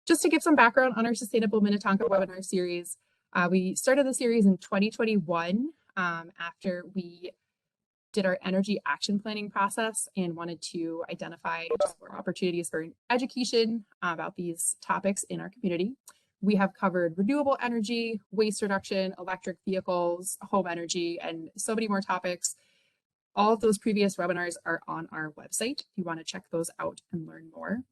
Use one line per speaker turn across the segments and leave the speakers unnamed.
Just to give some background on our Sustainable Minnetonka webinar series, we started the series in 2021 after we did our energy action planning process and wanted to identify just more opportunities for education about these topics in our community. We have covered renewable energy, waste reduction, electric vehicles, home energy, and so many more topics. All of those previous webinars are on our website if you want to check those out and learn more.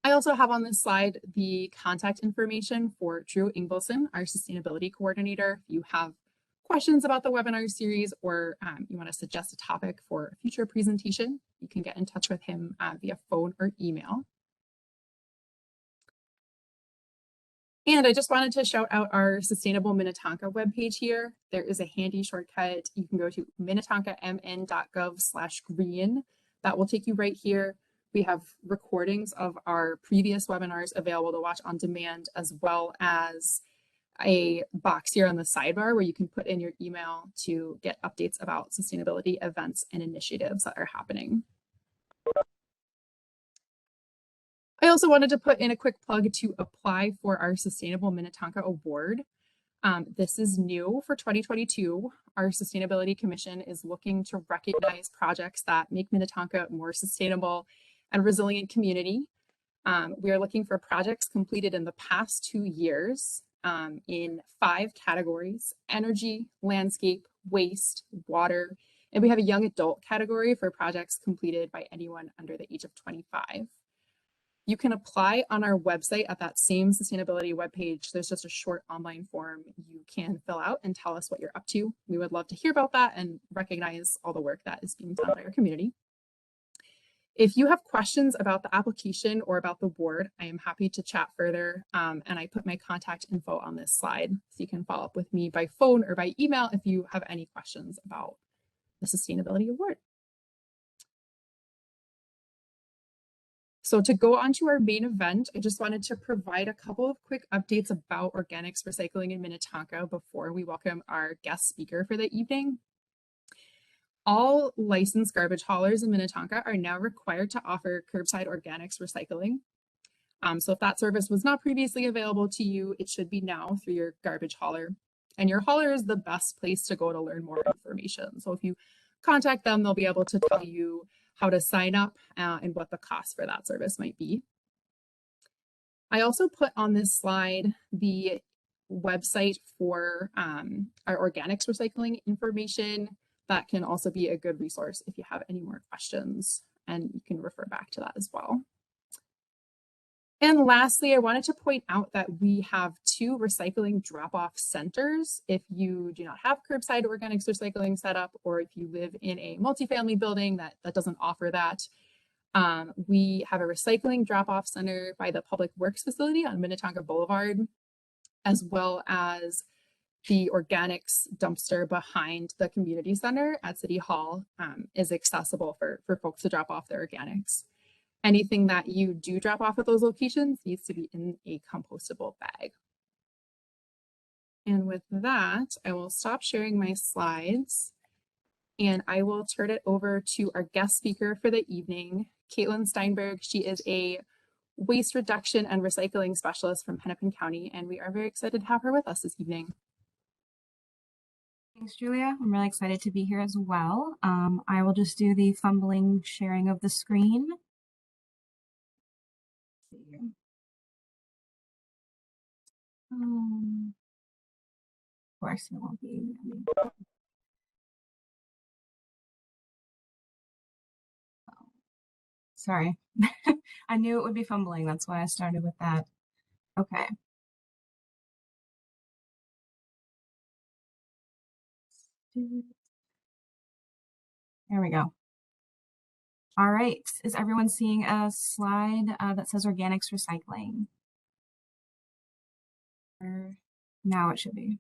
I also have on this slide the contact information for Drew Ingvelson, our sustainability coordinator. If you have questions about the webinar series or you want to suggest a topic for a future presentation, you can get in touch with him via phone or email. And I just wanted to shout out our Sustainable Minnetonka webpage here. There is a handy shortcut. You can go to minnetonkamn.gov/green. That will take you right here. We have recordings of our previous webinars available to watch on demand, as well as a box here on the sidebar where you can put in your email to get updates about sustainability events and initiatives that are happening. I also wanted to put in a quick plug to apply for our Sustainable Minnetonka Award. This is new for 2022. Our Sustainability Commission is looking to recognize projects that make Minnetonka a more sustainable and resilient community. We are looking for projects completed in the past 2 years in 5 categories: energy, landscape, waste, water, and we have a young adult category for projects completed by anyone under the age of 25. You can apply on our website at that same sustainability webpage. There's just a short online form you can fill out and tell us what you're up to. We would love to hear about that and recognize all the work that is being done by our community. If you have questions about the application or about the award, I am happy to chat further. And I put my contact info on this slide, so you can follow up with me by phone or by email if you have any questions about the Sustainability Award. So to go on to our main event, I just wanted to provide a couple of quick updates about organics recycling in Minnetonka before we welcome our guest speaker for the evening. All licensed garbage haulers in Minnetonka are now required to offer curbside organics recycling. So if that service was not previously available to you, it should be now through your garbage hauler. And your hauler is the best place to go to learn more information. So if you contact them, they'll be able to tell you how to sign up and what the cost for that service might be. I also put on this slide the website for our organics recycling information. That can also be a good resource if you have any more questions, and you can refer back to that as well. And lastly, I wanted to point out that we have 2 recycling drop-off centers. If you do not have curbside organics recycling set up, or if you live in a multifamily building that doesn't offer that, we have a recycling drop-off center by the Public Works facility on Minnetonka Boulevard, as well as the organics dumpster behind the community center at City Hall is accessible for folks to drop off their organics. Anything that you do drop off at those locations needs to be in a compostable bag. And with that, I will stop sharing my slides and I will turn it over to our guest speaker for the evening, Caitlin Steinberg. She is a waste reduction and recycling specialist from Hennepin County, and we are very excited to have her with us this evening.
Thanks, Julia. I'm really excited to be here as well. I will just do the fumbling sharing of the screen. Of course, it won't be. Sorry, I knew it would be fumbling. That's why I started with that. Okay. There we go. All right. Is everyone seeing a slide that says organics recycling? Now it should be.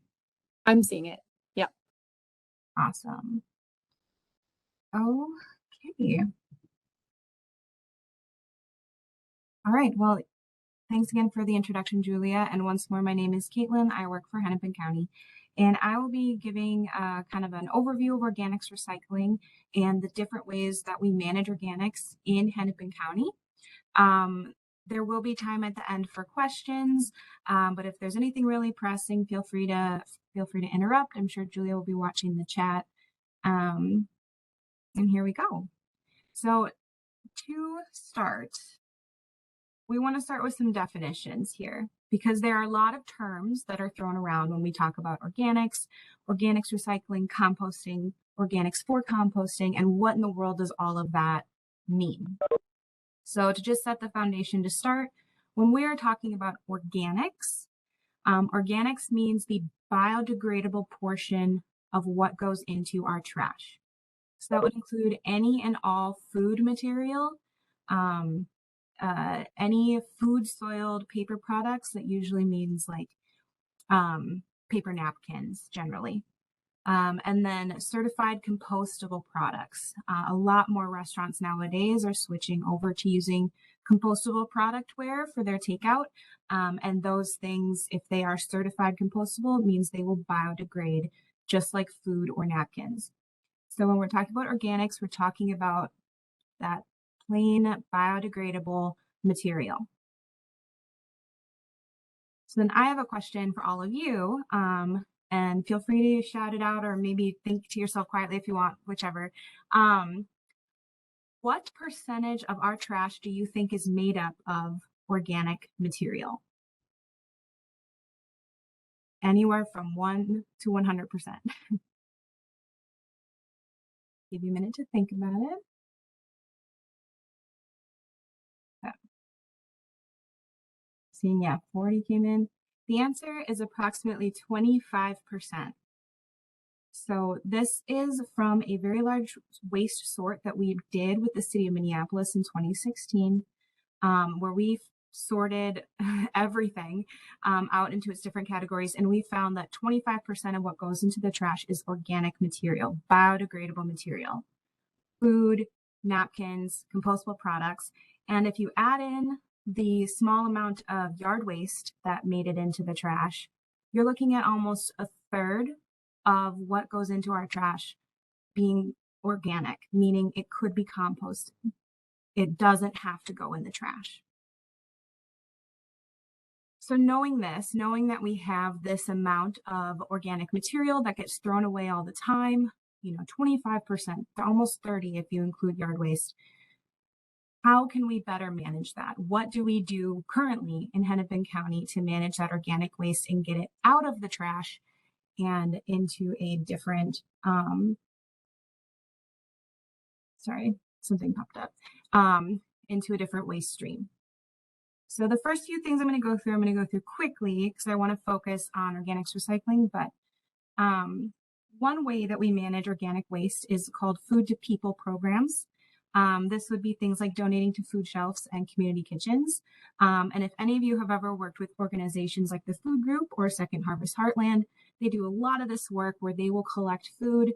I'm seeing it. Yep.
Awesome. Okay. All right. Well, thanks again for the introduction, Julia. And once more, my name is Caitlin. I work for Hennepin County. And I will be giving kind of an overview of organics recycling and the different ways that we manage organics in Hennepin County. There will be time at the end for questions, but if there's anything really pressing, feel free to interrupt. I'm sure Julia will be watching the chat. And here we go. So to start, we want to start with some definitions here, because there are a lot of terms that are thrown around when we talk about organics recycling, composting, organics for composting, and what in the world does all of that mean? So to just set the foundation to start, when we are talking about organics, organics means the biodegradable portion of what goes into our trash. So that would include any and all food material, any food soiled paper products. That usually means like paper napkins generally. And then certified compostable products. A lot more restaurants nowadays are switching over to using compostable productware for their takeout. And those things, if they are certified compostable, it means they will biodegrade just like food or napkins. So when we're talking about organics, we're talking about that plain biodegradable material. So then I have a question for all of you, and feel free to shout it out or maybe think to yourself quietly if you want, whichever. What percentage of our trash do you think is made up of organic material? Anywhere from 1 to 100%. Give you a minute to think about it. Okay. Seeing, yeah, 40 came in. The answer is approximately 25%. So this is from a very large waste sort that we did with the city of Minneapolis in 2016, where we sorted everything out into its different categories. And we found that 25% of what goes into the trash is organic material, biodegradable material, food, napkins, compostable products. And if you add in the small amount of yard waste that made it into the trash, you're looking at almost a third of what goes into our trash being organic, meaning it could be composted. It doesn't have to go in the trash. So knowing this, knowing that we have this amount of organic material that gets thrown away all the time, 25%, almost 30% if you include yard waste, how can we better manage that? What do we do currently in Hennepin County to manage that organic waste and get it out of the trash and into a different, sorry, something popped up, into a different waste stream? So the first few things I'm going to go through quickly because I want to focus on organics recycling. But one way that we manage organic waste is called food to people programs. This would be things like donating to food shelves and community kitchens. And if any of you have ever worked with organizations like the Food Group or Second Harvest Heartland, they do a lot of this work where they will collect food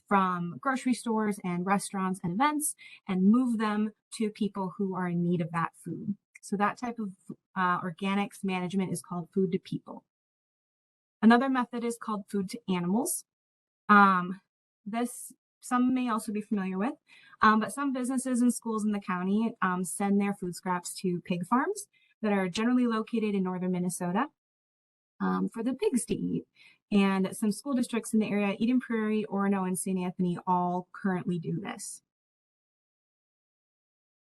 from grocery stores and restaurants and events and move them to people who are in need of that food. So that type of organics management is called food to people. Another method is called food to animals. This some may also be familiar with, but some businesses and schools in the county send their food scraps to pig farms that are generally located in northern Minnesota for the pigs to eat. And some school districts in the area, Eden Prairie, Orono, and St. Anthony, all currently do this.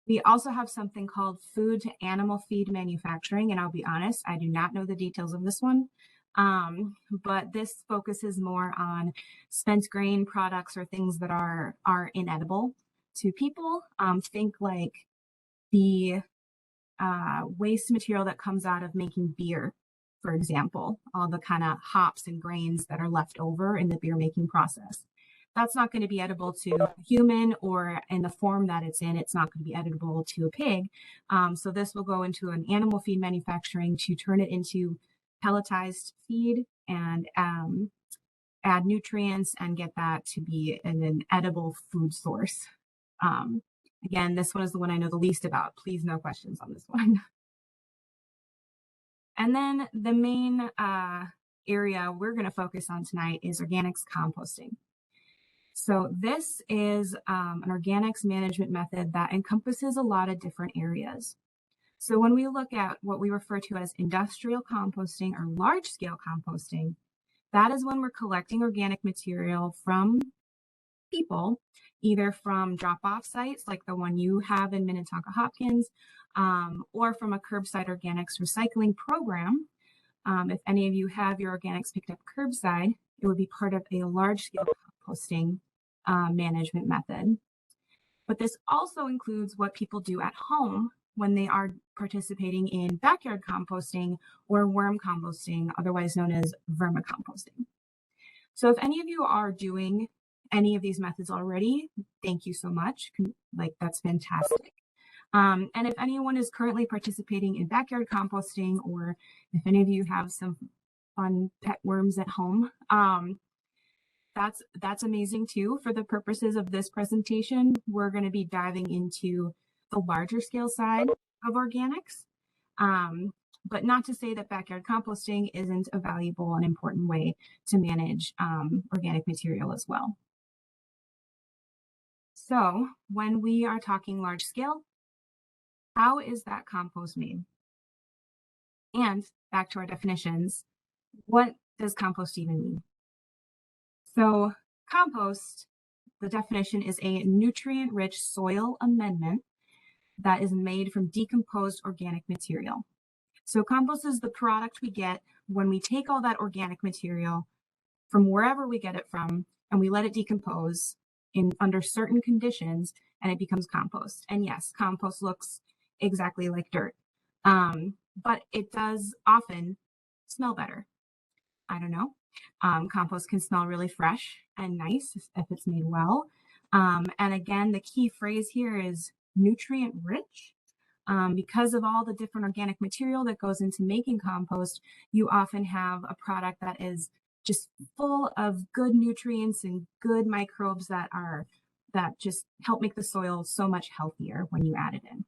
We also have something called food to animal feed manufacturing, and I'll be honest, I do not know the details of this one. But this focuses more on spent grain products or things that are inedible to people. Think like the waste material that comes out of making beer, for example, all the kind of hops and grains that are left over in the beer making process. That's not going to be edible to a human, or in the form that it's in, it's not going to be edible to a pig. So this will go into an animal feed manufacturing to turn it into pelletized feed and add nutrients and get that to be an edible food source. Again, this one is the one I know the least about. Please, no questions on this one. And then the main area we're going to focus on tonight is organics composting. So this is an organics management method that encompasses a lot of different areas. So when we look at what we refer to as industrial composting or large-scale composting, that is when we're collecting organic material from people, either from drop-off sites like the one you have in Minnetonka Hopkins, or from a curbside organics recycling program. If any of you have your organics picked up curbside, it would be part of a large-scale composting management method. But this also includes what people do at home when they are participating in backyard composting or worm composting, otherwise known as vermicomposting. So if any of you are doing any of these methods already, thank you so much. Like, that's fantastic. And if anyone is currently participating in backyard composting, or if any of you have some fun pet worms at home, that's amazing too. For the purposes of this presentation, we're going to be diving into the larger scale side of organics, but not to say that backyard composting isn't a valuable and important way to manage organic material as well. So when we are talking large scale, how is that compost made? And back to our definitions, what does compost even mean? So compost, the definition, is a nutrient-rich soil amendment that is made from decomposed organic material. So compost is the product we get when we take all that organic material from wherever we get it from, and we let it decompose under certain conditions, and it becomes compost. And yes, compost looks exactly like dirt, but it does often smell better. I don't know. Compost can smell really fresh and nice if it's made well. And again, the key phrase here is nutrient rich. Because of all the different organic material that goes into making compost, you often have a product that is just full of good nutrients and good microbes that just help make the soil so much healthier when you add it in.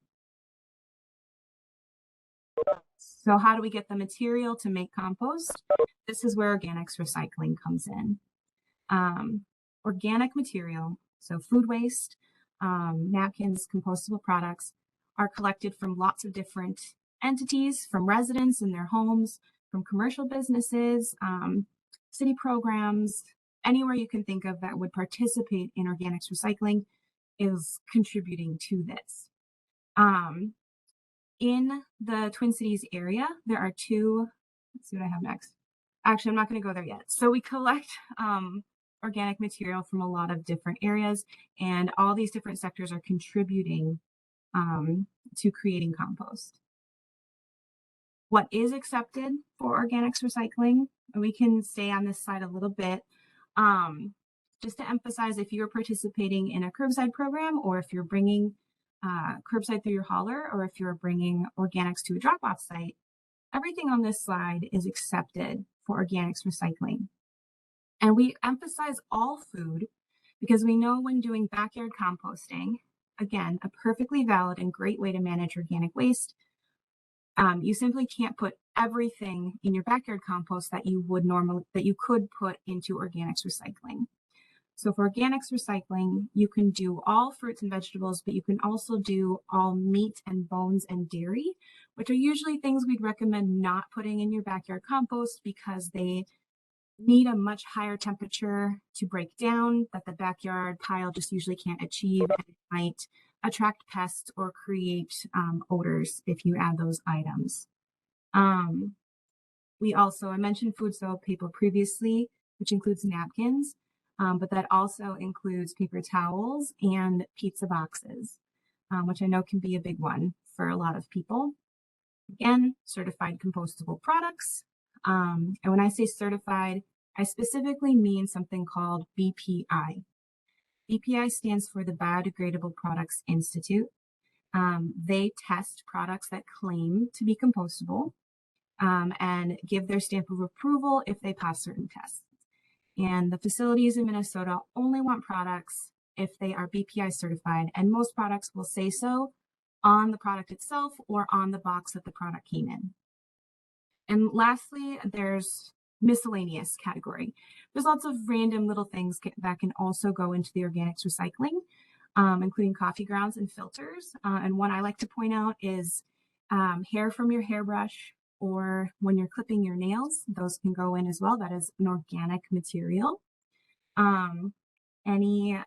So how do we get the material to make compost? This is where organics recycling comes in. Organic material, so food waste, napkins, compostable products, are collected from lots of different entities, from residents in their homes, from commercial businesses, city programs, anywhere you can think of that would participate in organics recycling is contributing to this. In the Twin Cities area, there are two, let's see what I have next. Actually, I'm not going to go there yet. So we collect organic material from a lot of different areas, and all these different sectors are contributing to creating compost. What is accepted for organics recycling, and we can stay on this side a little bit, just to emphasize, if you're participating in a curbside program, or if you're bringing curbside through your hauler, or if you're bringing organics to a drop-off site, everything on this slide is accepted for organics recycling. And we emphasize all food because we know when doing backyard composting, again, a perfectly valid and great way to manage organic waste, you simply can't put everything in your backyard compost that you could put into organics recycling. So for organics recycling, you can do all fruits and vegetables, but you can also do all meat and bones and dairy, which are usually things we'd recommend not putting in your backyard compost because they need a much higher temperature to break down that the backyard pile just usually can't achieve, and it might attract pests or create odors if you add those items. I mentioned food soil paper previously, which includes napkins, but that also includes paper towels and pizza boxes, which I know can be a big one for a lot of people. Again, certified compostable products. And when I say certified, I specifically mean something called BPI. BPI stands for the Biodegradable Products Institute. They test products that claim to be compostable and give their stamp of approval if they pass certain tests. And the facilities in Minnesota only want products if they are BPI certified, and most products will say so on the product itself or on the box that the product came in. And lastly, there's miscellaneous category. There's lots of random little things that can also go into the organics recycling, including coffee grounds and filters. And one I like to point out is Hair from your hairbrush, or when you're clipping your nails, those can go in as well. That is an organic material. Any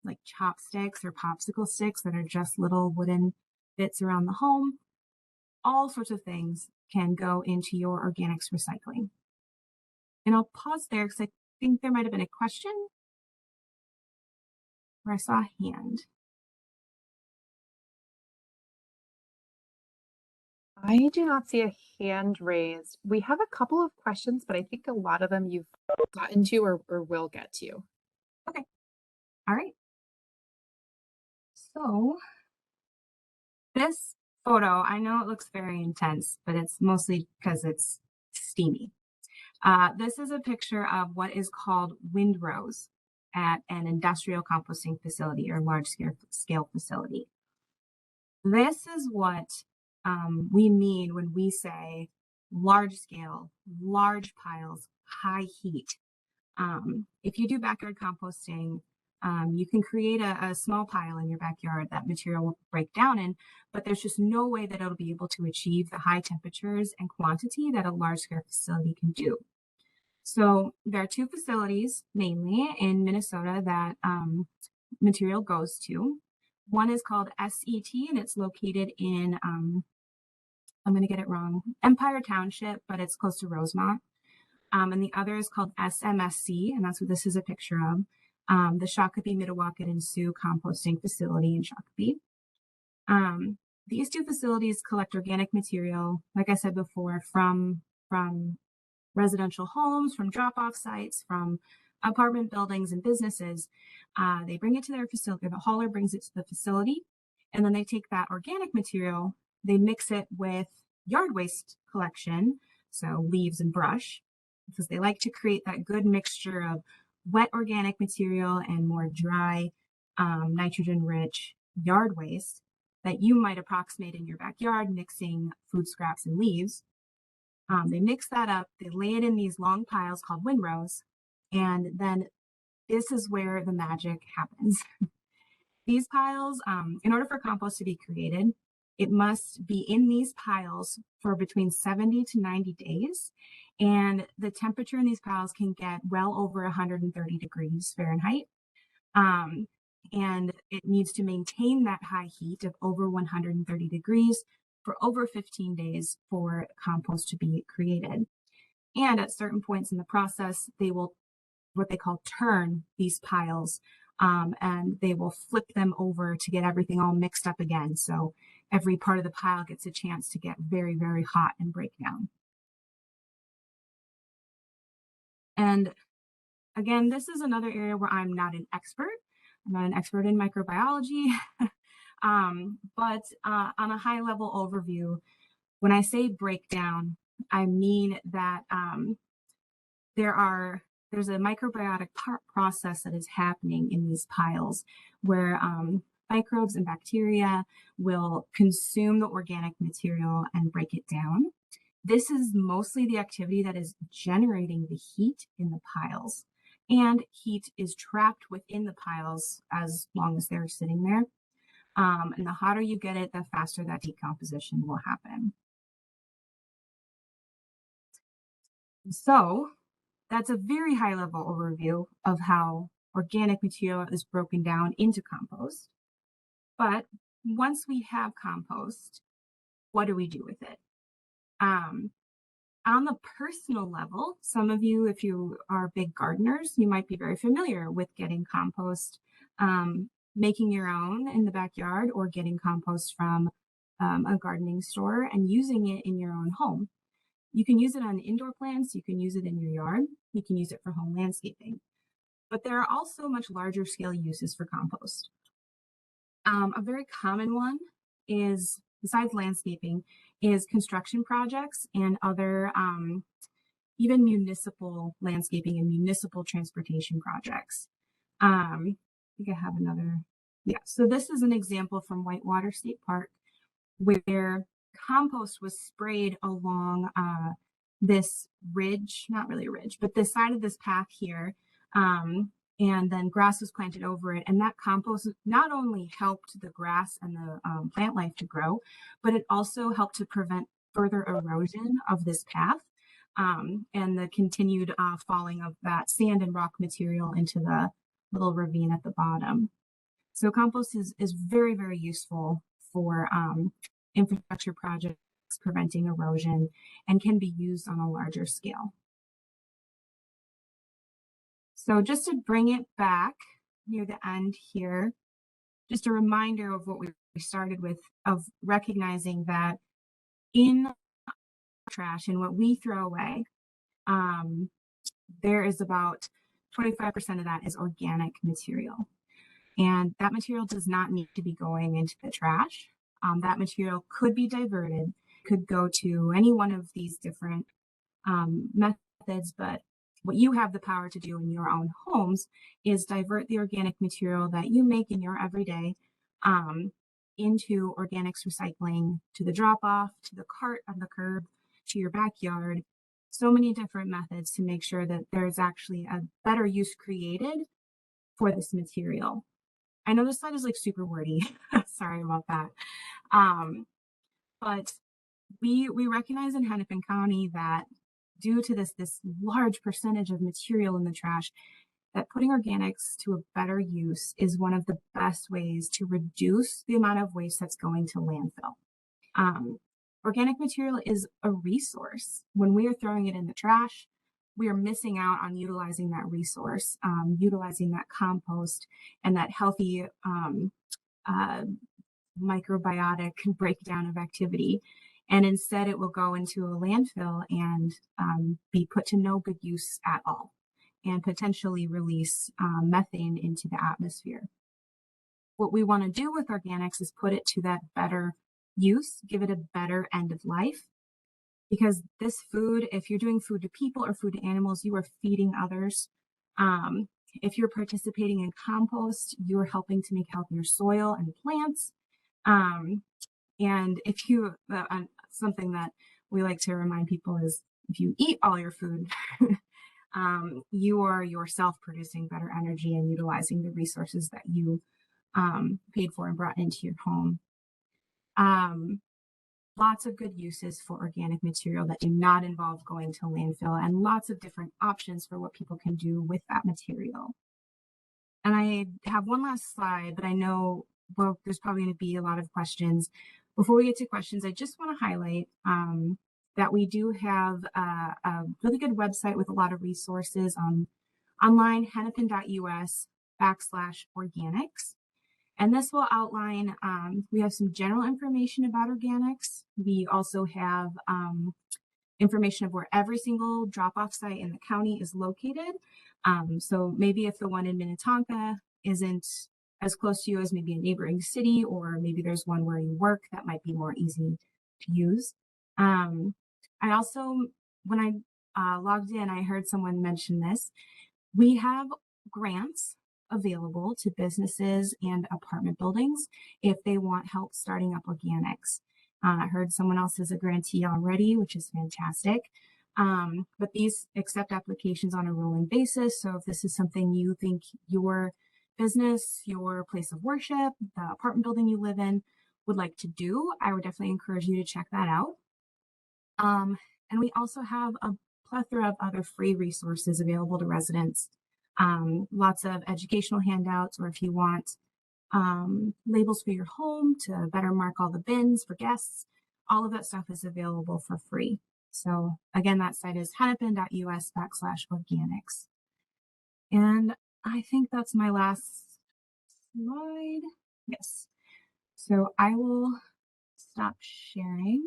like chopsticks or popsicle sticks that are just little wooden bits around the home, all sorts of things can go into your organics recycling. And I'll pause there because I think there might have been a question where I saw a hand.
I do not see a hand raised. We have a couple of questions, but I think a lot of them you've gotten to or will get to.
Okay. All right. So this photo, I know it looks very intense, but it's mostly because it's steamy. This is a picture of what is called windrows at an industrial composting facility or large scale facility. This is what we mean when we say large scale, large piles, high heat. If you do backyard composting, you can create a small pile in your backyard that material will break down in, but there's just no way that it'll be able to achieve the high temperatures and quantity that a large scale facility can do. So there are two facilities, mainly in Minnesota, that material goes to. One is called SET, and it's located in, I'm going to get it wrong, Empire Township, but it's close to Rosemont. And the other is called SMSC, and that's what this is a picture of, the Shakopee, Mdewakanton, and Sioux Composting Facility in Shakopee. These two facilities collect organic material, like I said before, from residential homes, from drop-off sites, from apartment buildings and businesses. They bring it to their facility, the hauler brings it to the facility, and then they take that organic material, they mix it with yard waste collection, so leaves and brush, because they like to create that good mixture of wet organic material and more dry, nitrogen-rich yard waste that you might approximate in your backyard, mixing food scraps and leaves. They mix that up, they lay it in these long piles called windrows, and then this is where the magic happens. These piles, in order for compost to be created, it must be in these piles for between 70 to 90 days. And the temperature in these piles can get well over 130 degrees Fahrenheit. And it needs to maintain that high heat of over 130 degrees for over 15 days for compost to be created. And at certain points in the process, they will, what they call, turn these piles, and they will flip them over to get everything all mixed up again. So every part of the pile gets a chance to get very, very hot and break down. And again, this is another area where I'm not an expert. I'm not an expert in microbiology, but on a high level overview, when I say breakdown, I mean that there's a microbiotic process that is happening in these piles where microbes and bacteria will consume the organic material and break it down. This is mostly the activity that is generating the heat in the piles, and heat is trapped within the piles as long as they're sitting there. And the hotter you get it, the faster that decomposition will happen. So that's a very high level overview of how organic material is broken down into compost. But once we have compost, what do we do with it? On the personal level, some of you, if you are big gardeners, you might be very familiar with getting compost, making your own in the backyard, or getting compost from a gardening store and using it in your own home. You can use it on indoor plants, you can use it in your yard, you can use it for home landscaping. But there are also much larger scale uses for compost. A very common one is, besides landscaping, is construction projects and other even municipal landscaping and municipal transportation projects. I think I have another. Yeah, so this is an example from Whitewater State Park where compost was sprayed along this ridge, not really a ridge, but the side of this path here and then grass was planted over it. And that compost not only helped the grass and the plant life to grow, but it also helped to prevent further erosion of this path and the continued falling of that sand and rock material into the little ravine at the bottom. So compost is very, very useful for infrastructure projects, preventing erosion, and can be used on a larger scale. So just to bring it back near the end here, just a reminder of what we started with, of recognizing that in trash and what we throw away, there is about 25% of that is organic material. And that material does not need to be going into the trash. That material could be diverted, could go to any one of these different methods, but what you have the power to do in your own homes is divert the organic material that you make in your everyday into organics recycling, to the drop-off, to the cart on the curb, to your backyard. So many different methods to make sure that there's actually a better use created for this material. I know this slide is like super wordy. Sorry about that. But we recognize in Hennepin County that due to this large percentage of material in the trash, that putting organics to a better use is one of the best ways to reduce the amount of waste that's going to landfill. Organic material is a resource. When we are throwing it in the trash, we are missing out on utilizing that resource, utilizing that compost and that healthy microbiotic breakdown of activity. And instead it will go into a landfill and be put to no good use at all, and potentially release methane into the atmosphere. What we want to do with organics is put it to that better use, give it a better end of life. Because this food, if you're doing food to people or food to animals, you are feeding others. If you're participating in compost, you're helping to make healthier soil and plants. And if you, something that we like to remind people is, if you eat all your food, you are yourself producing better energy and utilizing the resources that you paid for and brought into your home. Lots of good uses for organic material that do not involve going to landfill, and lots of different options for what people can do with that material. And I have one last slide, but I know, well, there's probably going to be a lot of questions. Before we get to questions, I just want to highlight that we do have a really good website with a lot of resources online, hennepin.us/organics. And this will outline, we have some general information about organics. We also have information of where every single drop-off site in the county is located. So maybe if the one in Minnetonka isn't as close to you as maybe a neighboring city, or maybe there's one where you work, that might be more easy to use. I also, when I logged in, I heard someone mention this. We have grants available to businesses and apartment buildings if they want help starting up organics. I heard someone else is a grantee already, which is fantastic. But these accept applications on a rolling basis. So if this is something you think your business, your place of worship, the apartment building you live in would like to do, I would definitely encourage you to check that out. And we also have a plethora of other free resources available to residents. Lots of educational handouts, or if you want labels for your home to better mark all the bins for guests, all of that stuff is available for free. So again, that site is hennepin.us/organics. And I think that's my last slide. Yes. So I will stop sharing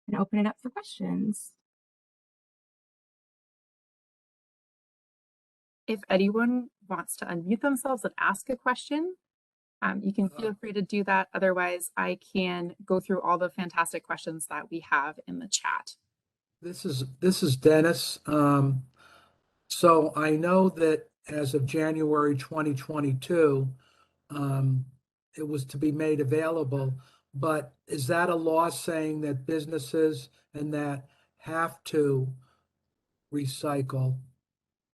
and open it up for questions.
If anyone wants to unmute themselves and ask a question, you can feel free to do that. Otherwise, I can go through all the fantastic questions that we have in the chat.
This is Dennis. So I know that as of January 2022, it was to be made available, but is that a law saying that businesses and that have to recycle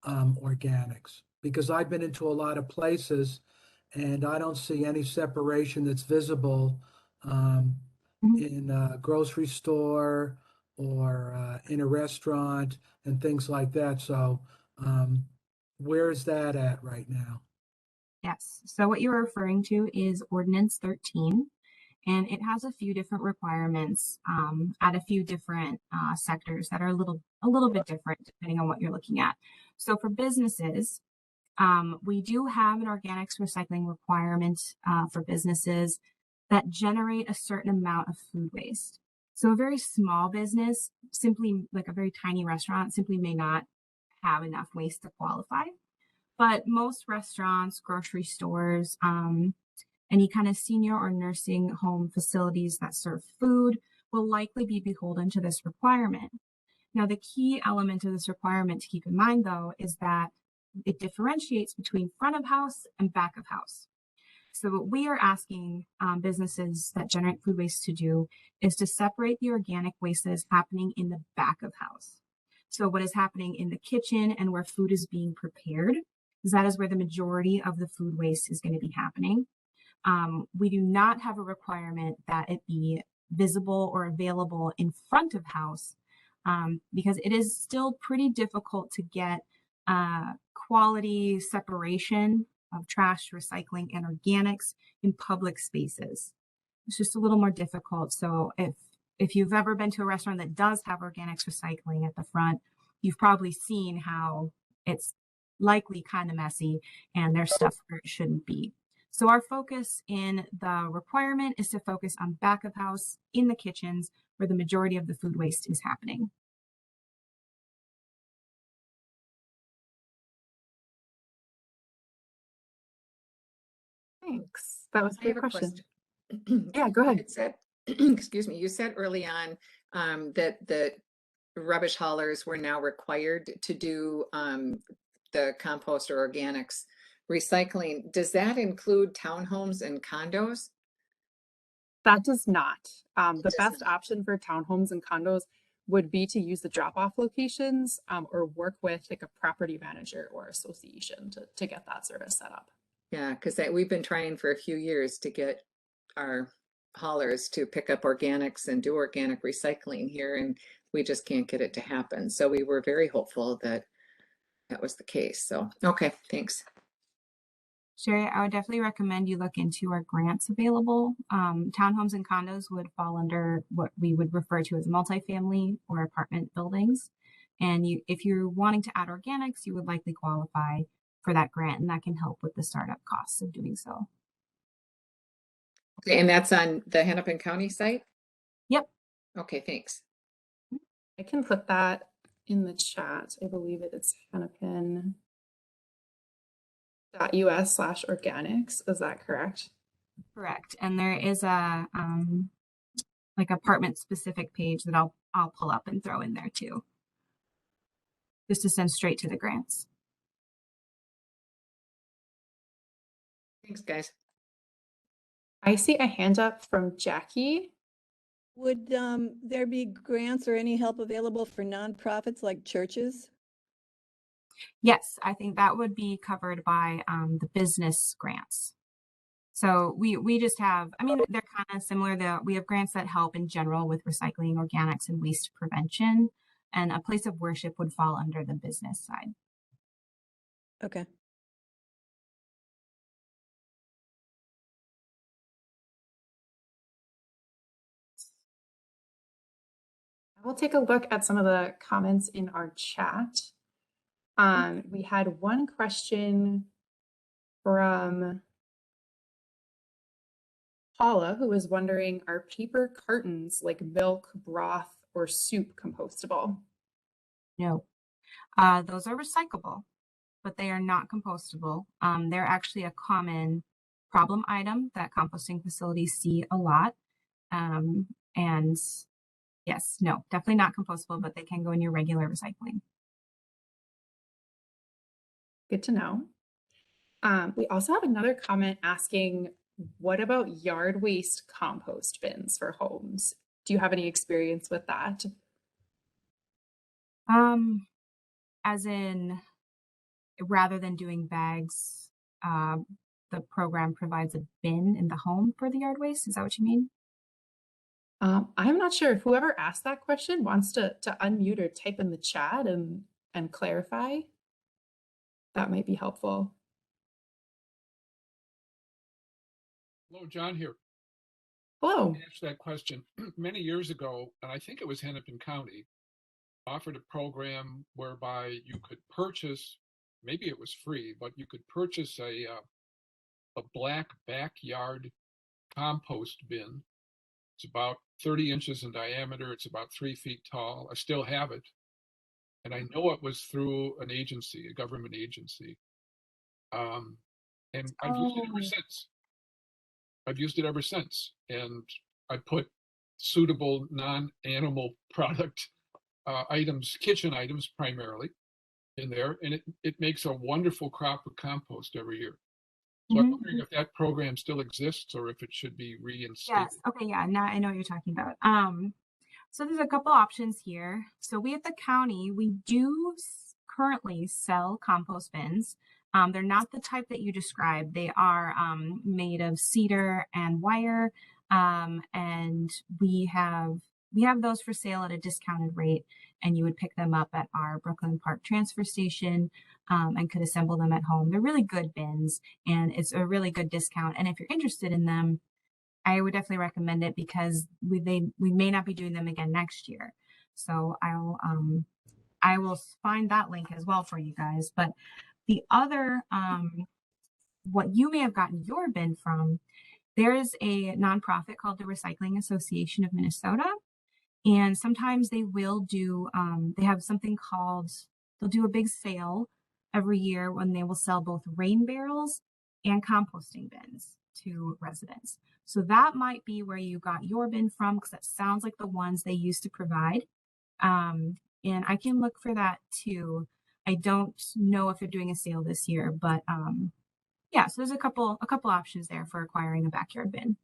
organics, because I've been into a lot of places and I don't see any separation that's visible in a grocery store or in a restaurant and things like that. So where is that at right now?
Yes. So what you're referring to is Ordinance 13, and it has a few different requirements at a few different sectors that are a little bit different depending on what you're looking at. So for businesses, we do have an organics recycling requirement for businesses that generate a certain amount of food waste. So a very small business, simply like a very tiny restaurant, simply may not have enough waste to qualify. But most restaurants, grocery stores, any kind of senior or nursing home facilities that serve food will likely be beholden to this requirement. Now, the key element of this requirement to keep in mind, though, is that it differentiates between front of house and back of house. So what we are asking businesses that generate food waste to do is to separate the organic waste that is happening in the back of house. So what is happening in the kitchen and where food is being prepared, is that is where the majority of the food waste is going to be happening. We do not have a requirement that it be visible or available in front of house because it is still pretty difficult to get quality separation of trash, recycling, and organics in public spaces. It's just a little more difficult. So if you've ever been to a restaurant that does have organics recycling at the front, you've probably seen how it's likely kind of messy and there's stuff where it shouldn't be. So our focus in the requirement is to focus on back of house in the kitchens where the majority of the food waste is happening.
Thanks. That was a
I have
great
a
question.
question.
Yeah, go ahead.
It said, excuse me, you said early on that the rubbish haulers were now required to do the compost or organics recycling. Does that include townhomes and condos?
That does not. The
does
best
not.
option for townhomes and condos would be to use the drop-off locations or work with like a property manager or association to get that service set up.
Yeah, because we've been trying for a few years to get our haulers to pick up organics and do organic recycling here, and we just can't get it to happen. So we were very hopeful that that was the case. So, okay, thanks.
Sherry, I would definitely recommend you look into our grants available. Townhomes and condos would fall under what we would refer to as multifamily or apartment buildings. And if you're wanting to add organics, you would likely qualify for that grant, and that can help with the startup costs of doing so.
Okay, and that's on the Hennepin County site?
Yep.
Okay, thanks.
I can put that in the chat. I believe it's hennepin.us/organics. Is that correct?
Correct. And there is a like apartment specific page that I'll pull up and throw in there too, just to send straight to the grants.
Thanks, guys.
I see a hand up from Jackie.
Would there be grants or any help available for nonprofits like churches?
Yes, I think that would be covered by the business grants. So we just have, I mean, they're kind of similar. We have grants that help in general with recycling, organics, and waste prevention. And a place of worship would fall under the business side.
Okay.
We'll take a look at some of the comments in our chat. We had one question from Paula, who was wondering, are paper cartons like milk, broth, or soup compostable?
No, those are recyclable, but they are not compostable. They're actually a common problem item that composting facilities see a lot. And yes, no, definitely not compostable, but they can go in your regular recycling.
Good to know. We also have another comment asking, what about yard waste compost bins for homes? Do you have any experience with that?
As in rather than doing bags, the program provides a bin in the home for the yard waste. Is that what you mean?
I'm not sure if whoever asked that question wants to unmute or type in the chat and clarify. That might be helpful.
Hello, John here.
Hello.
To answer that question, many years ago, and I think it was Hennepin County, offered a program whereby you could purchase, maybe it was free, but you could purchase a black backyard compost bin. It's about 30 inches in diameter. It's about 3 feet tall. I still have it. And I know it was through an agency, a government agency. And I've used it ever since. I've used it ever since. And I put suitable non-animal product items, kitchen items primarily, in there, and it makes a wonderful crop of compost every year. So I'm wondering if that program still exists or if it should be reinstated.
Yes. Okay. Yeah. Now I know what you're talking about. So there's a couple options here. So we at the county, we do currently sell compost bins. They're not the type that you described. They are made of cedar and wire, and we have those for sale at a discounted rate. And you would pick them up at our Brooklyn Park transfer station and could assemble them at home. They're really good bins, and it's a really good discount. And if you're interested in them, I would definitely recommend it because we may not be doing them again next year. So I will find that link as well for you guys. But the other, what you may have gotten your bin from, there is a nonprofit called the Recycling Association of Minnesota. And sometimes they will do, they have something called, they'll do a big sale every year when they will sell both rain barrels and composting bins to residents. So that might be where you got your bin from, because that sounds like the ones they used to provide. And I can look for that too. I don't know if they're doing a sale this year, but yeah, so there's a couple options there for acquiring a backyard bin.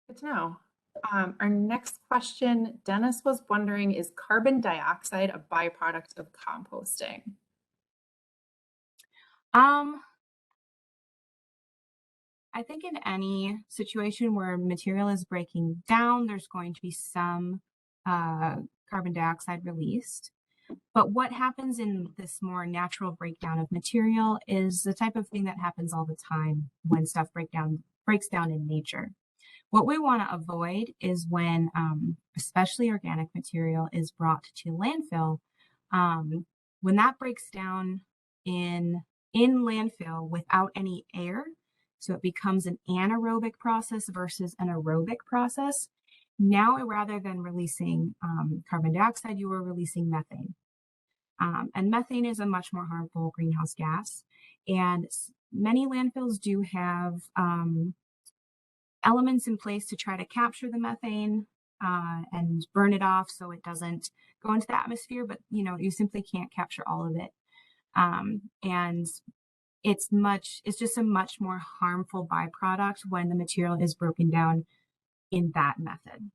Good to know. Our next question, Dennis was wondering, is carbon dioxide a byproduct of composting?
I think in any situation where material is breaking down, there's going to be some carbon dioxide released. But what happens in this more natural breakdown of material is the type of thing that happens all the time when stuff breaks down in nature. What we want to avoid is when, especially organic material, is brought to landfill. When that breaks down in landfill without any air, so it becomes an anaerobic process versus an aerobic process. Now, rather than releasing carbon dioxide, you are releasing methane. And methane is a much more harmful greenhouse gas. And many landfills do have elements in place to try to capture the methane and burn it off so it doesn't go into the atmosphere, but you simply can't capture all of it. And it's just a much more harmful byproduct when the material is broken down in that method.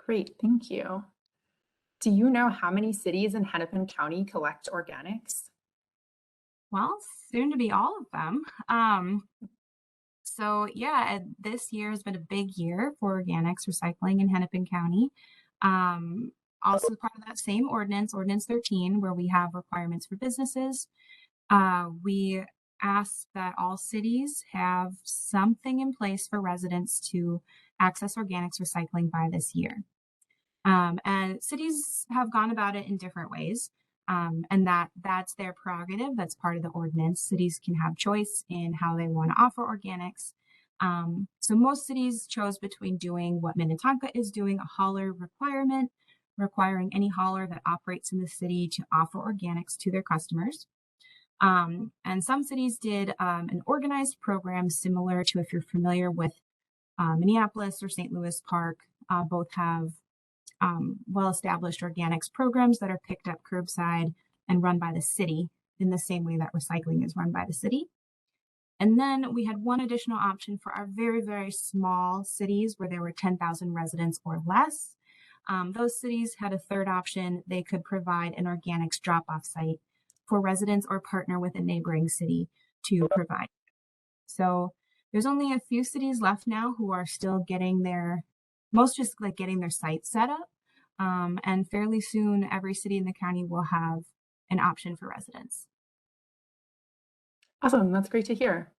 Great, thank you. Do you know how many cities in Hennepin County collect organics?
Well, soon to be all of them. So yeah, this year has been a big year for organics recycling in Hennepin County. Also part of that same ordinance, Ordinance 13, where we have requirements for businesses. We ask that all cities have something in place for residents to access organics recycling by this year. And cities have gone about it in different ways. And that's their prerogative. That's part of the ordinance. Cities can have choice in how they want to offer organics. So most cities chose between doing what Minnetonka is doing, a hauler requirement, requiring any hauler that operates in the city to offer organics to their customers. And some cities did an organized program similar to, if you're familiar with Minneapolis or St. Louis Park, both have well-established organics programs that are picked up curbside and run by the city in the same way that recycling is run by the city. And then we had one additional option for our very, very small cities where there were 10,000 residents or less. Those cities had a third option. They could provide an organics drop-off site for residents or partner with a neighboring city to provide. So there's only a few cities left now who are still getting their, most just like getting their site set up. And fairly soon, every city in the county will have an option for residents.
Awesome, that's great to hear.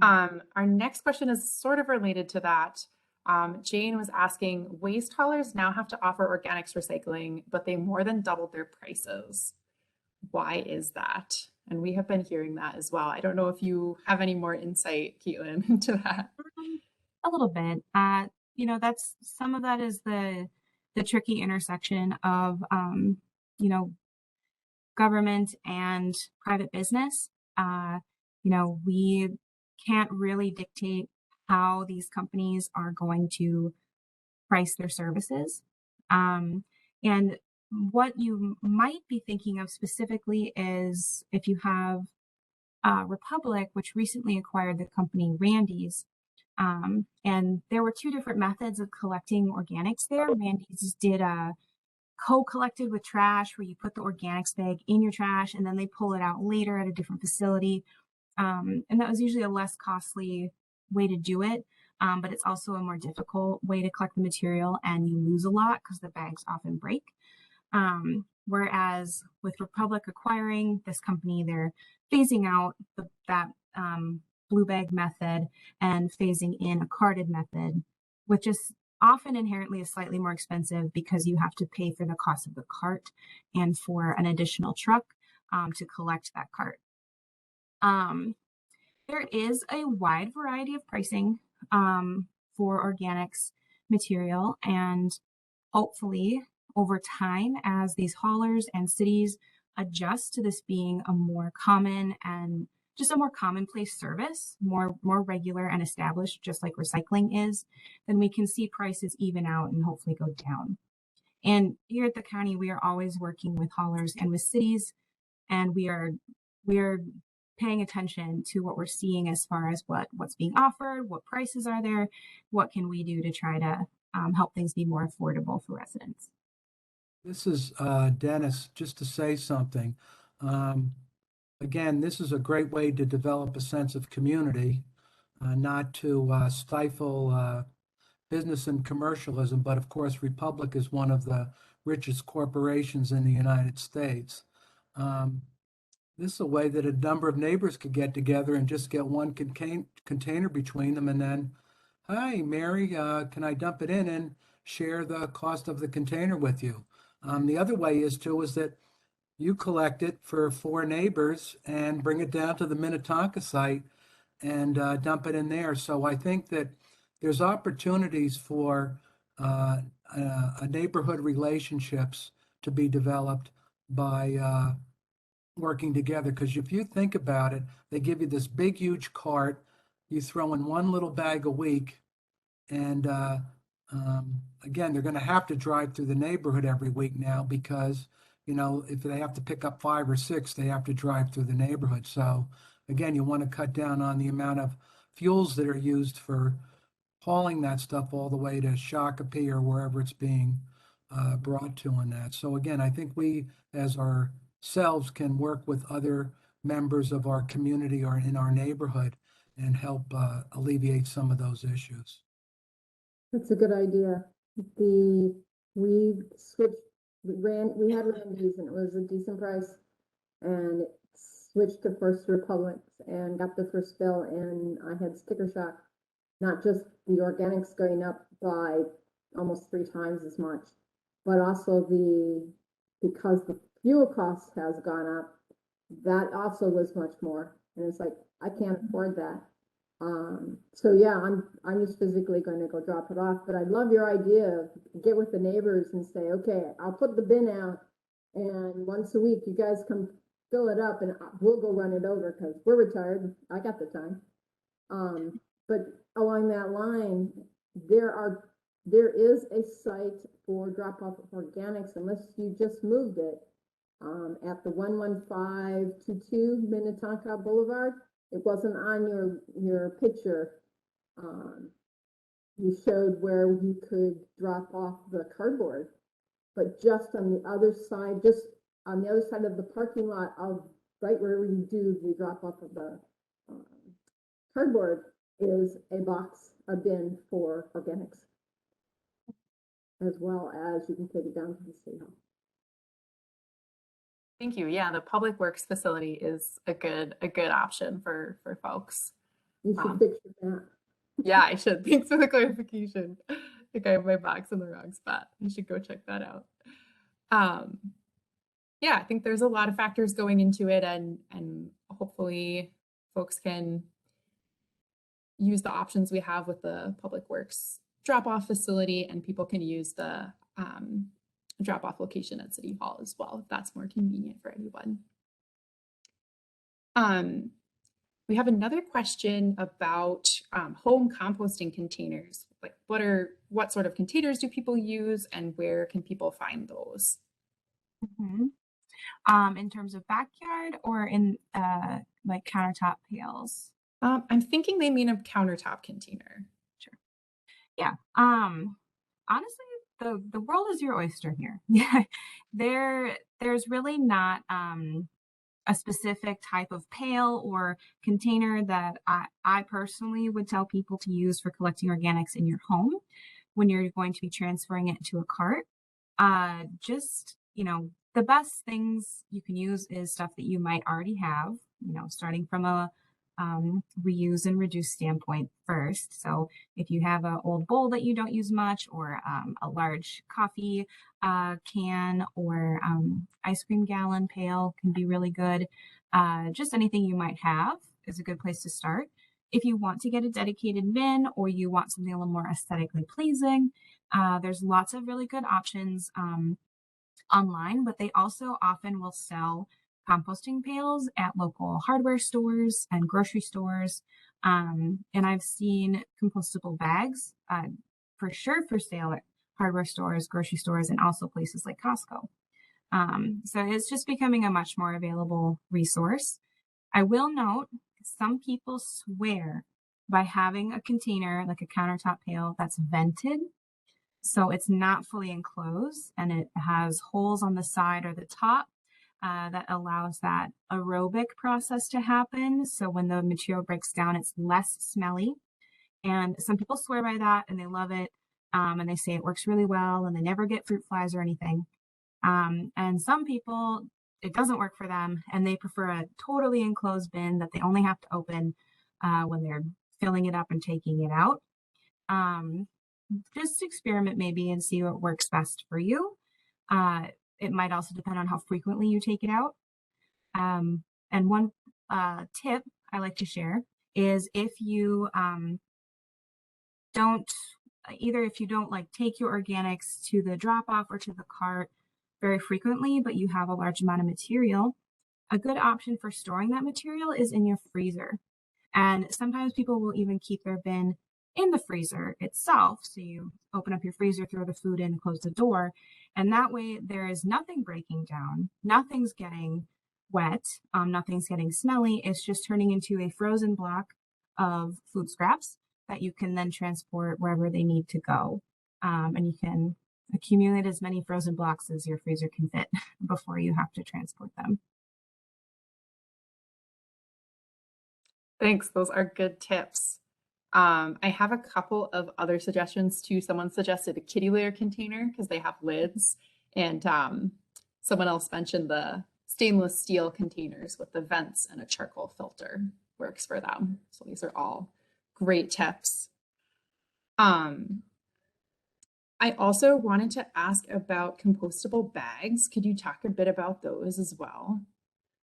Our next question is sort of related to that. Jane was asking, waste haulers now have to offer organics recycling, but they more than doubled their prices. Why is that? And we have been hearing that as well. I don't know if you have any more insight, Caitlin, into that.
A little bit. You know, that's some of that is the tricky intersection of you know, government and private business. You know, we can't really dictate how these companies are going to price their services. And what you might be thinking of specifically is if you have Republic, which recently acquired the company Randy's. And there were two different methods of collecting organics there. Randy's did a co-collected with trash where you put the organics bag in your trash and then they pull it out later at a different facility. And that was usually a less costly way to do it. But it's also a more difficult way to collect the material and you lose a lot because the bags often break. Whereas with Republic acquiring this company, they're phasing out that blue bag method and phasing in a carded method, which is often inherently is slightly more expensive because you have to pay for the cost of the cart and for an additional truck to collect that cart. There is a wide variety of pricing for organics material, and hopefully over time, as these haulers and cities adjust to this being a more common and just a more commonplace service, more regular and established, just like recycling is, then we can see prices even out and hopefully go down. And here at the county, we are always working with haulers and with cities, and we are paying attention to what we're seeing as far as what's being offered, what prices are there, what can we do to try to help things be more affordable for residents.
This is Dennis, just to say something. Again, this is a great way to develop a sense of community, not to stifle business and commercialism, but of course, Republic is one of the richest corporations in the United States. This is a way that a number of neighbors could get together and just get one container between them and then, hi, Mary, can I dump it in and share the cost of the container with you? The other way is that you collect it for 4 neighbors and bring it down to the Minnetonka site and dump it in there. So I think that there's opportunities for neighborhood relationships to be developed by working together. Because if you think about it, they give you this big, huge cart, you throw in one little bag a week, and again, they're going to have to drive through the neighborhood every week now because, you know, if they have to pick up 5 or 6, they have to drive through the neighborhood. So again, you want to cut down on the amount of fuels that are used for hauling that stuff all the way to Shakopee or wherever it's being brought to on that. So again, I think we as ourselves can work with other members of our community or in our neighborhood and help alleviate some of those issues.
That's a good idea. We had Randy's and it was a decent price, and switched to First Republic and got the first bill, and I had sticker shock. Not just the organics going up by almost 3 times as much, but also because the fuel cost has gone up, that also was much more. And it's like, I can't afford that. So yeah, I'm just physically going to go drop it off, but I love your idea of get with the neighbors and say, okay, I'll put the bin out and once a week you guys come fill it up and we'll go run it over because we're retired. I got the time. But along that line, there is a site for drop off of organics unless you just moved it at the 11522 Minnetonka Boulevard. it wasn't on your picture. You showed where you could drop off the cardboard, but just on the other side, just on the other side of the parking lot of right where you do the drop off of the cardboard is a bin for organics, as well as you can take it down to the city hall.
Thank you. Yeah, the Public Works facility is a good option for folks.
You should fix that.
Yeah, I should. Thanks for the clarification. I think I have my box in the wrong spot. I should go check that out. Yeah, I think there's a lot of factors going into it, and hopefully folks can use the options we have with the Public Works drop-off facility, and people can use the drop-off location at City Hall as well, if that's more convenient for anyone. We have another question about home composting containers. Like, what sort of containers do people use, and where can people find those?
In terms of backyard or in like countertop pails?
I'm thinking they mean a countertop container.
Sure. Yeah. Honestly, the world is your oyster here. Yeah. There's really not a specific type of pail or container that I personally would tell people to use for collecting organics in your home when you're going to be transferring it to a cart. Just, the best things you can use is stuff that you might already have, starting from a reuse and reduce standpoint first. So if you have an old bowl that you don't use much, or a large coffee can, or ice cream gallon pail can be really good. Just anything you might have is a good place to start. If you want to get a dedicated bin, or you want something a little more aesthetically pleasing, there's lots of really good options online, but they also often will sell composting pails at local hardware stores and grocery stores. And I've seen compostable bags for sure for sale at hardware stores, grocery stores, and also places like Costco. So it's just becoming a much more available resource. I will note, some people swear by having a container, like a countertop pail, that's vented. So it's not fully enclosed, and it has holes on the side or the top that allows that aerobic process to happen. So when the material breaks down, it's less smelly. And some people swear by that, and they love it. And they say it works really well, and they never get fruit flies or anything. And some people, it doesn't work for them, and they prefer a totally enclosed bin that they only have to open when they're filling it up and taking it out. Just experiment maybe and see what works best for you. It might also depend on how frequently you take it out. And one tip I like to share is if you don't like take your organics to the drop off or to the cart very frequently, but you have a large amount of material, a good option for storing that material is in your freezer. And sometimes people will even keep their bin in the freezer itself. So you open up your freezer, throw the food in, close the door, and that way there is nothing breaking down, nothing's getting wet, nothing's getting smelly. It's just turning into a frozen block of food scraps that you can then transport wherever they need to go. And you can accumulate as many frozen blocks as your freezer can fit before you have to transport them.
Thanks. Those are good tips. I have a couple of other suggestions too. Someone suggested a kitty litter container because they have lids, and someone else mentioned the stainless steel containers with the vents and a charcoal filter works for them. So these are all great tips. I also wanted to ask about compostable bags. Could you talk a bit about those as well?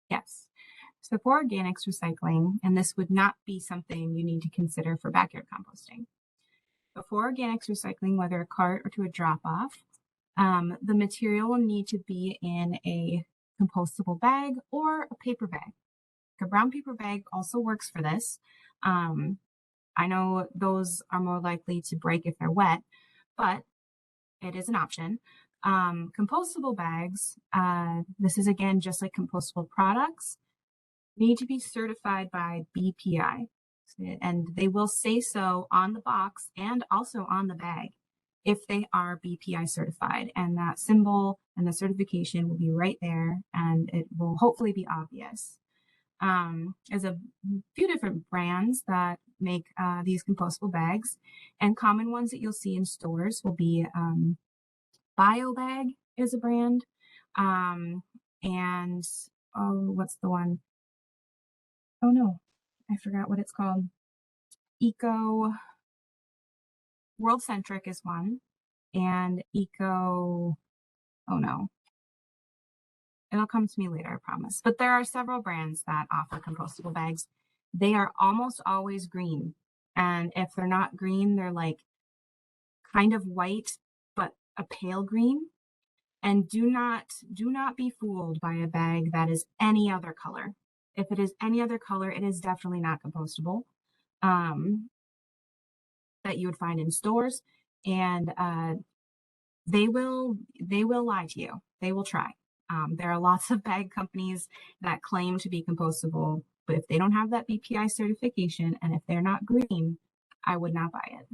Yes. So for organics recycling, and this would not be something you need to consider for backyard composting, but for organics recycling, whether a cart or to a drop-off, the material will need to be in a compostable bag or a paper bag. A brown paper bag also works for this. I know those are more likely to break if they're wet, but it is an option. Compostable bags, this is again just like compostable products. need to be certified by BPI. And they will say so on the box and also on the bag if they are BPI certified. And that symbol and the certification will be right there, and it will hopefully be obvious. There's a few different brands that make these compostable bags, and common ones that you'll see in stores will be BioBag is a brand, and oh, what's the one? Oh no, I forgot what it's called. World Centric is one, and oh no, it'll come to me later, I promise. But there are several brands that offer compostable bags. They are almost always green, and if they're not green, they're like kind of white, but a pale green. And do not be fooled by a bag that is any other color. If it is any other color, it is definitely not compostable. That you would find in stores, and they will lie to you. They will try. There are lots of bag companies that claim to be compostable, but if they don't have that BPI certification and if they're not green, I would not buy it.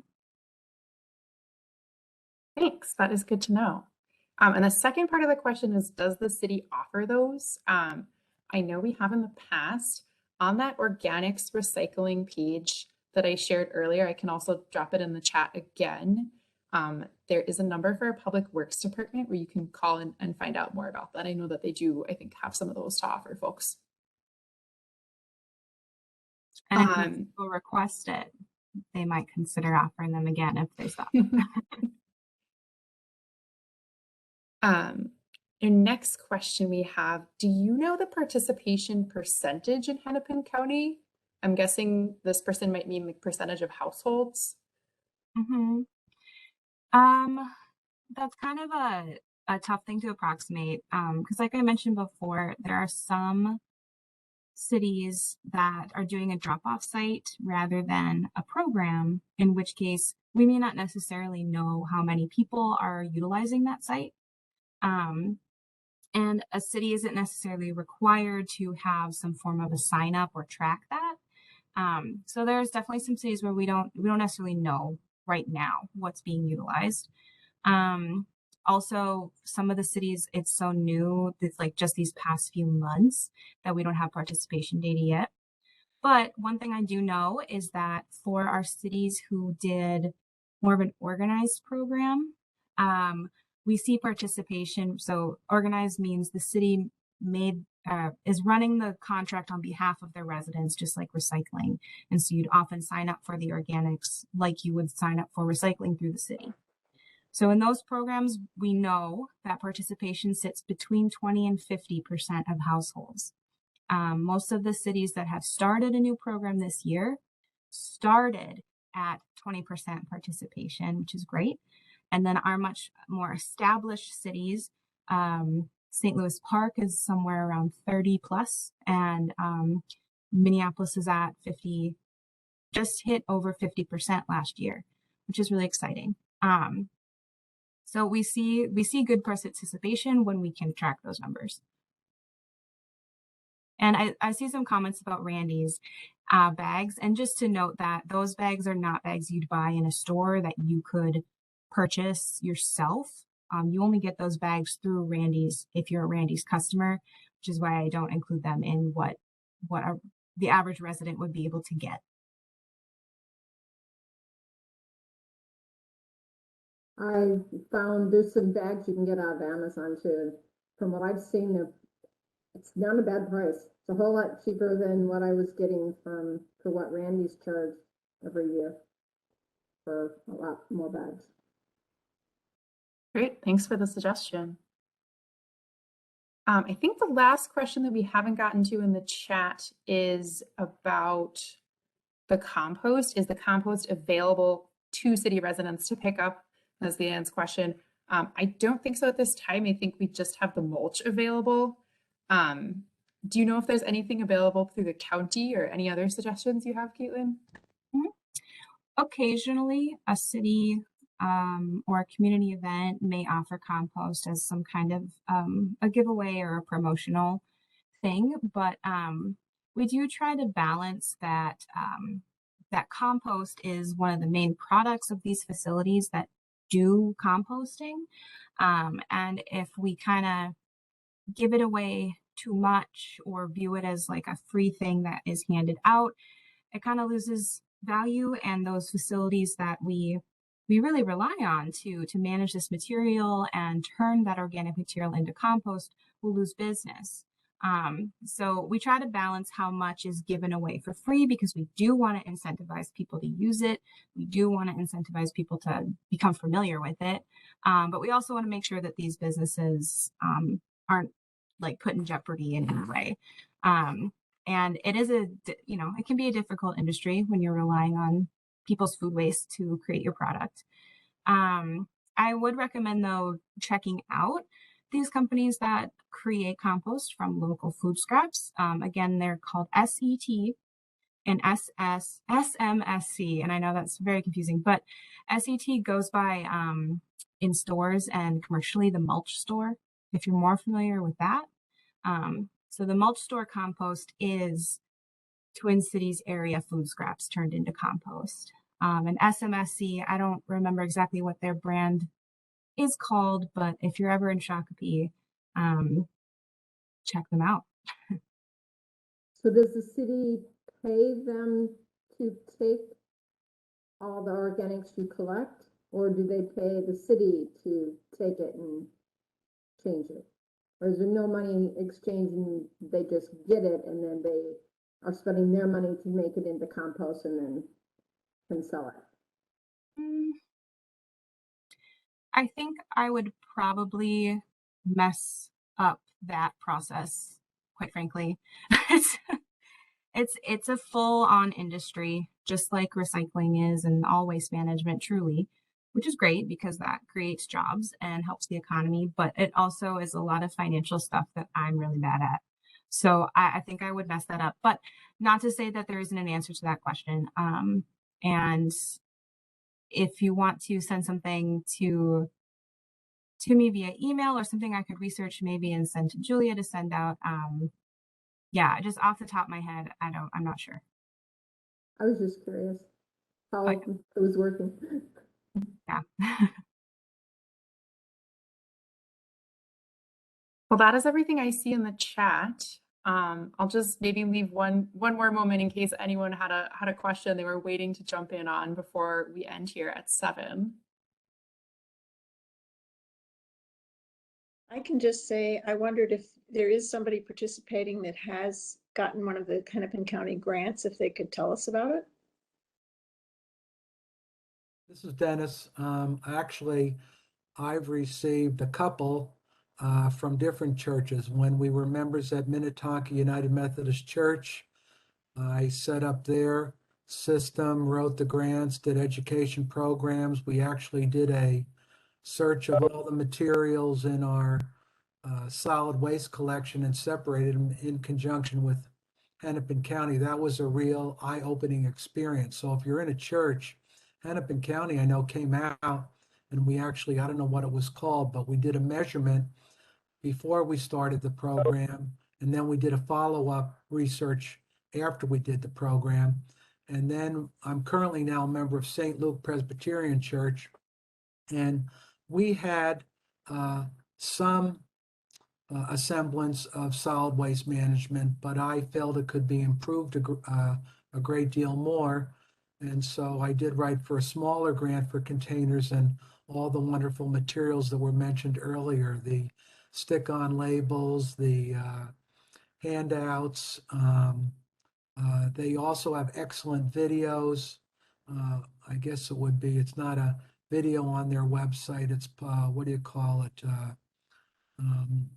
Thanks, that is good to know. And the second part of the question is, does the city offer those? I know we have in the past. On that organics recycling page that I shared earlier, I can also drop it in the chat again. There is a number for our Public Works Department where you can call and find out more about that. I know that they do, I think, have some of those to offer folks.
And if people request it, they might consider offering them again if they stop.
Your next question we have, do you know the participation percentage in Hennepin County? I'm guessing this person might mean the percentage of households.
Mm-hmm. That's kind of a tough thing to approximate, because like I mentioned before, there are some cities that are doing a drop-off site rather than a program, in which case we may not necessarily know how many people are utilizing that site. And a city isn't necessarily required to have some form of a sign up or track that. So there's definitely some cities where we don't necessarily know right now what's being utilized. Also, some of the cities, it's so new, it's like just these past few months that we don't have participation data yet. But one thing I do know is that for our cities who did more of an organized program, we see participation. So organized means the city is running the contract on behalf of their residents, just like recycling. And so you'd often sign up for the organics like you would sign up for recycling through the city. So in those programs, we know that participation sits between 20 and 50% of households. Most of the cities that have started a new program this year started at 20% participation, which is great. And then our much more established cities, St. Louis Park is somewhere around 30 plus, and Minneapolis is at 50, just hit over 50% last year, which is really exciting. So we see good participation when we can track those numbers. And I see some comments about Randy's bags, and just to note that those bags are not bags you'd buy in a store that you could purchase yourself. You only get those bags through Randy's if you're a Randy's customer, which is why I don't include them in what the average resident would be able to get.
I found there's some bags you can get out of Amazon too. From what I've seen, it's not a bad price. It's a whole lot cheaper than what I was getting for what Randy's charged every year for a lot more bags.
Great, thanks for the suggestion. I think the last question that we haven't gotten to in the chat is about the compost. Is the compost available to city residents to pick up? That's the Ann's question. I don't think so at this time. I think we just have the mulch available. Do you know if there's anything available through the county or any other suggestions you have, Caitlin?
Mm-hmm. Occasionally, a city or a community event may offer compost as some kind of a giveaway or a promotional thing, but we do try to balance that, that compost is one of the main products of these facilities that do composting. And if we kind of give it away too much or view it as like a free thing that is handed out, it kind of loses value, and those facilities that we really rely on to manage this material and turn that organic material into compost will lose business. So we try to balance how much is given away for free, because we do want to incentivize people to use it. We do want to incentivize people to become familiar with it. But we also want to make sure that these businesses aren't like put in jeopardy in any way. And it is it can be a difficult industry when you're relying on people's food waste to create your product. I would recommend, though, checking out these companies that create compost from local food scraps. Again, they're called SET and SMSC. And I know that's very confusing, but SET goes by in stores and commercially the mulch store, if you're more familiar with that. So the mulch store compost is Twin Cities area food scraps turned into compost. And SMSC, I don't remember exactly what their brand is called, but if you're ever in Shakopee, check them out.
So does the city pay them to take all the organics you collect, or do they pay the city to take it and change it? Or is there no money exchange and they just get it and then they are spending their money to make it into compost and then can sell it?
I think I would probably mess up that process, quite frankly. It's a full-on industry, just like recycling is and all waste management, truly, which is great because that creates jobs and helps the economy, but it also is a lot of financial stuff that I'm really bad at. So I think I would mess that up, but not to say that there isn't an answer to that question. And if you want to send something to me via email or something I could research maybe and send to Julia to send out, yeah, just off the top of my head, I'm not sure.
I was just curious how it was working.
Yeah.
Well, that is everything I see in the chat. I'll just maybe leave one more moment in case anyone had a question they were waiting to jump in on before we end here at 7.
I can just say, I wondered if there is somebody participating that has gotten one of the Hennepin County grants, if they could tell us about it.
This is Dennis. Actually, I've received a couple from different churches. When we were members at Minnetonka United Methodist Church, I set up their system, wrote the grants, did education programs. We actually did a search of all the materials in our solid waste collection and separated them in conjunction with Hennepin County. That was a real eye-opening experience. So if you're in a church, Hennepin County, I know, came out and we actually, I don't know what it was called, but we did a measurement before we started the program. And then we did a follow-up research after we did the program. And then I'm currently now a member of St. Luke Presbyterian Church. And we had some a semblance of solid waste management, but I felt it could be improved a great deal more. And so I did write for a smaller grant for containers and all the wonderful materials that were mentioned earlier, the stick-on labels, the handouts. They also have excellent videos. I guess it would be, it's not a video on their website, it's, what do you call it?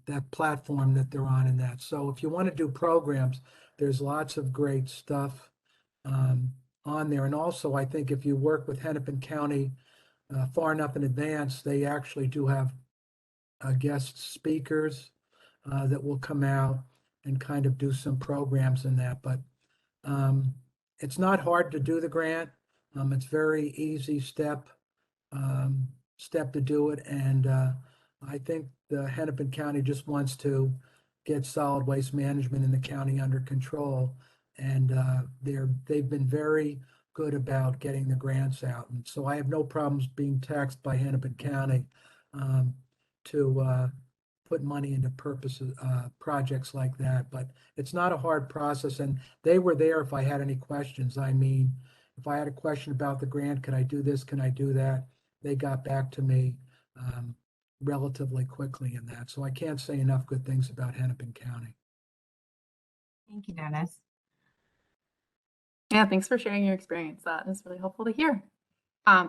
That platform that they're on in that. So if you want to do programs, there's lots of great stuff on there. And also, I think if you work with Hennepin County far enough in advance, they actually do have guest speakers that will come out and kind of do some programs in that. But it's not hard to do the grant. It's very easy step to do it. And I think the Hennepin County just wants to get solid waste management in the county under control. and they've been very good about getting the grants out. And so I have no problems being taxed by Hennepin County to put money into projects like that. But it's not a hard process, and they were there if I had any questions. I mean, if I had a question about the grant, can I do this? Can I do that? They got back to me relatively quickly in that. So I can't say enough good things about Hennepin County.
Thank you, Dennis.
Yeah, thanks for sharing your experience. That is really helpful to hear.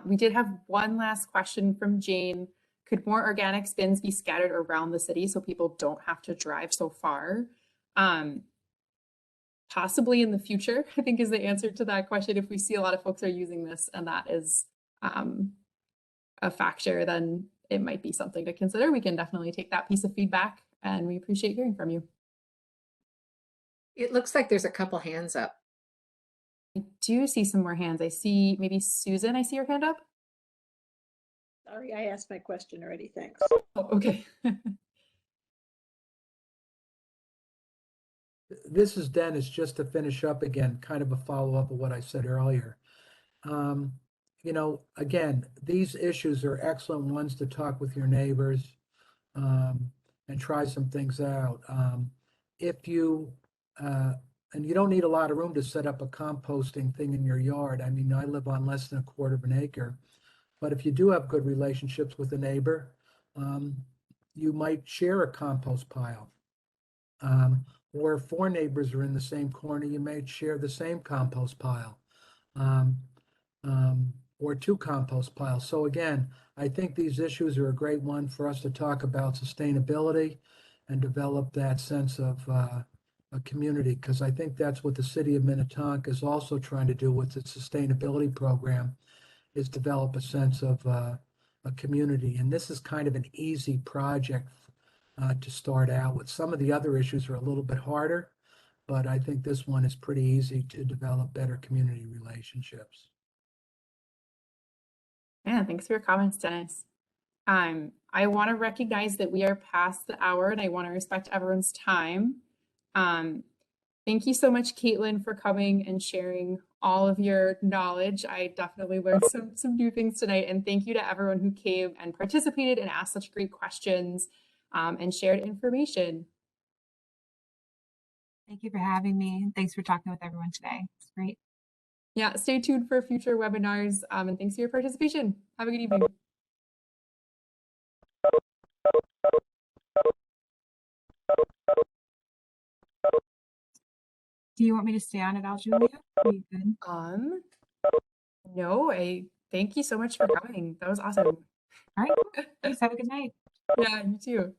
We did have one last question from Jane. Could more organic bins be scattered around the city so people don't have to drive so far? Possibly in the future, I think, is the answer to that question. If we see a lot of folks are using this and that is a factor, then it might be something to consider. We can definitely take that piece of feedback, and we appreciate hearing from you.
It looks like there's a couple hands up.
I do see some more hands. I see maybe Susan, I see your hand up.
Sorry, I asked my question already, thanks.
Oh, okay.
This is Dennis, just to finish up again, kind of a follow-up of what I said earlier. You know, again, these issues are excellent ones to talk with your neighbors and try some things out. If you, and you don't need a lot of room to set up a composting thing in your yard. I mean, I live on less than 1/4 of an acre, but if you do have good relationships with a neighbor, you might share a compost pile. Or if 4 neighbors are in the same corner, you may share the same compost pile. Or 2 compost piles. So again, I think these issues are a great one for us to talk about sustainability and develop that sense of a community, because I think that's what the city of Minnetonka is also trying to do with its sustainability program, is develop a sense of a community. And this is kind of an easy project to start out with. Some of the other issues are a little bit harder, but I think this one is pretty easy to develop better community relationships.
Yeah, thanks for your comments, Dennis. I want to recognize that we are past the hour, and I want to respect everyone's time. Thank you so much, Caitlin, for coming and sharing all of your knowledge. I definitely learned some new things tonight, and thank you to everyone who came and participated and asked such great questions and shared information.
Thank you for having me, and thanks for talking with everyone today. It's great.
Yeah, stay tuned for future webinars, and thanks for your participation. Have a good evening.
Do you want me to stay on it, Julia? Are you good?
No, I thank you so much for coming. That was awesome.
All right. Thanks. Have a good night.
Yeah, you too.